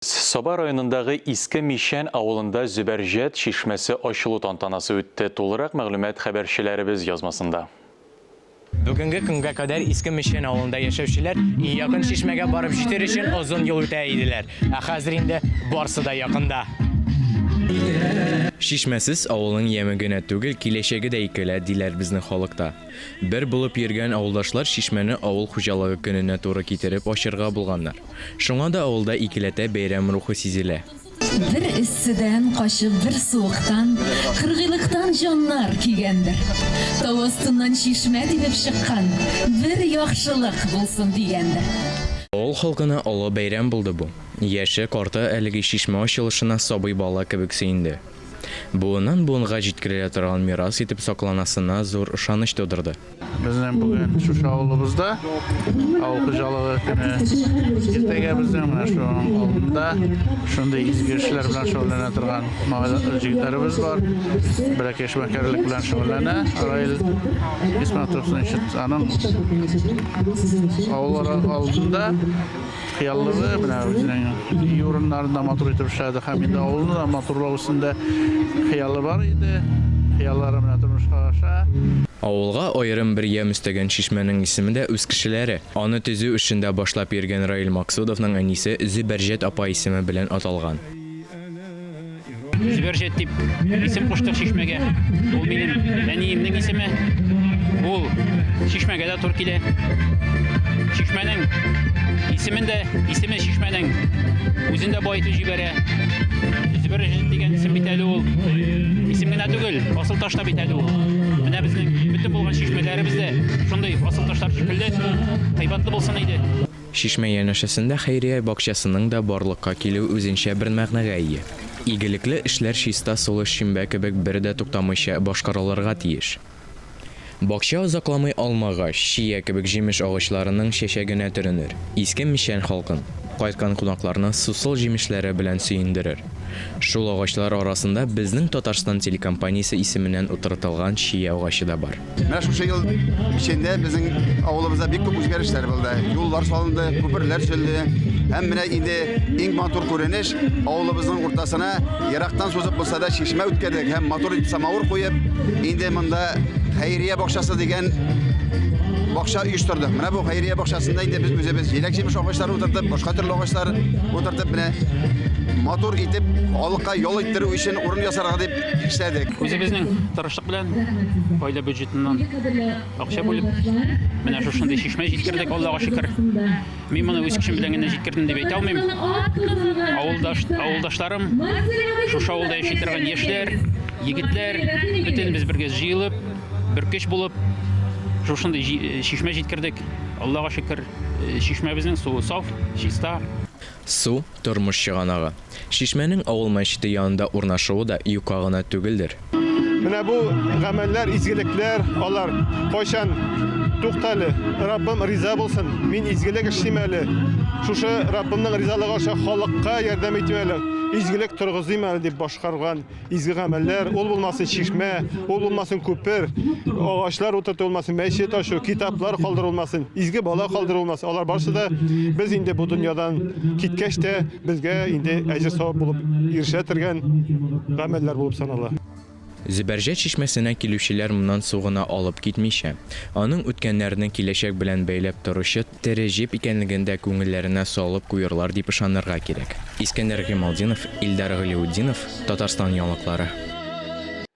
Соба районындағы Иске Мишен ауылында Зүбәржет шишмәсе ачылу тантанасы үтте. Толырак мәгълүмат хәбәрчеләребез язмасында. Бүгінгі күнге кадәр Иске Мишен авылында яшәүчеләр якын шишмәгә барып җитер өчен озын юл үтә иделәр. Ә хәзер инде барсы да якында. Шишмәсез авылның яме генә түгел, киләчәге дә икелә диләр безнең халыкта. Бер булып йөргән авылдашлар шишмәне авыл хуҗалыгы көненә туры китереп ачырга булганнар. Шуңа да авылда икеләтә бәйрәм рухы сизелә. Bir issidən qaşıb, bir soğuqdan, qırğılıqdan canlar kigəndір. Tau astından şişmə dibib şıqqan, bir yaxşılıq bulsun digəndір. Авыл халкына олы бәйрәм булды бу. Яше карты әлеге шишмә ачылышына сабый бала кебек сөенде. Буыннан буынга җиткерелә торган мирас итеп сакланасына зур ышаныч тудырды. Bizden bugün şu avlumuzda avul хуҗалыгы көне иртәгә безнең менә шу авылда шундый изге эшләр белән шөгыльләнә торган җегетләребез бар. Бәләкәй эшмәкәрлек белән шөгыльләнә. Раил Исмәтовның аның авыллары алдында хыяллыгы менә үзенең урыннарында матур итеп эшләде һәм инде авылны да матурлау өстендә хыялы бар иде. Хыяллары менә тормышка аша. Авылга аерым бер ям өстәгән шишмәнең исеме дә үз кешеләре. Аны төзү эшендә башлап йөргән Раил Максудовның әнисе Зүбәрҗет апа исеме белән аталган. Зүбәрҗет дип исем куштык шишмәгә. Ул минем әниемнең исеме. Ул шишмәгә дә туры килә. Шишмәнең исеме шишмәнең үзендә байтып җибәрә. Зүбәрҗет дигән исем бит әле ул. Исем генә түгел, асыл ташта бит әле ул. Менә безнең бүтән булган шишмәләребездә шундый асыл ташлар шикелле кыйбатлы булсын иде. Шишмә янәшәсендә хәйрия бакчасының да барлыкка килү үзенчә бер мәгънәгә ия. Игелекле эшләр чиста сулы шимбә кебек бер дә туктамыйча башкарылырга тиеш. Бакча озакламый алмагач, чия кебек җимеш агачларының чәчәгенә төренер. Иске Мишен халкын кайткан кунакларны сусыл җимешләре белән сөендерер. Шул агачлар арасында безнең Татарстан телекомпаниясе исеменнән утыртылган чия агачы да бар. Менә шушы ел эчендә безнең авылыбызда бик күп үзгәрешләр булды. Юллар салынды, күперләр төзелде. Һәм менә инде иң матур күренеш авылыбызның уртасына ерактан сузып булса да шишмә үткәрдек һәм матур итеп самавыр куеп, инде монда хәйрия бакчасы дигән бакча оештырдык. Менә бу хәйрия бакчасында инде без үзебез җиләк-җимеш агачлары утыртып, башка төрле агачлар утыртып менә матур итеп халыкка ял иттерү өчен урын ясарга дип эшләдек. Үзебезнең тырышлык белән гаилә бюджетыннан акча бүлеп менә шушындый шишмә җиткердек, Аллага шөкер. Мин моны үз көчем белән генә җиткердем дип әйтә алмыйм. Авылдашларым, шушы авылда яши торган яшьләр, егетләр, бөтен без бергә җыелып, бер көч булып шушындый шишмә җиткердек. Аллага шөкер, шишмәбезнең суы саф, чиста. Су тормыш чыганагы. Шишмәнең авыл мәчете янында урнашуы да юка гына түгелдер. Менә бу гамәлләр, изгелекләр, алар кайчан тукталы. Раббым риза булсын. Мин изгелек эшлим әле. Шушы Раббымның ризалыгы аша халыкка ярдәм итү әле. Изгелек торгызыйм әле дип башкарган изге гамәлләр, ул булмасын шишмә, ул булмасын күпер, агачлар утыртылмасын, мәчет ачу, китаплар калдырылмасын, изге бала калдырылмасын. Алар барсы да без инде бу дөньядан киткәч тә безгә инде әҗер савап булып ирешә торган гамәлләр булып санала. Зүбәрҗет шишмәсенә килүчеләр моннан сугына алып китмичә, аның үткәннәрне киләчәк белән бәйләп торучы тере җеп икәнлеген дә күңелләренә салып куярлар дип ышанырга кирәк. Искәндәр Гыймалдинов, Илдар Галиутдинов, Татарстан яңалыклары.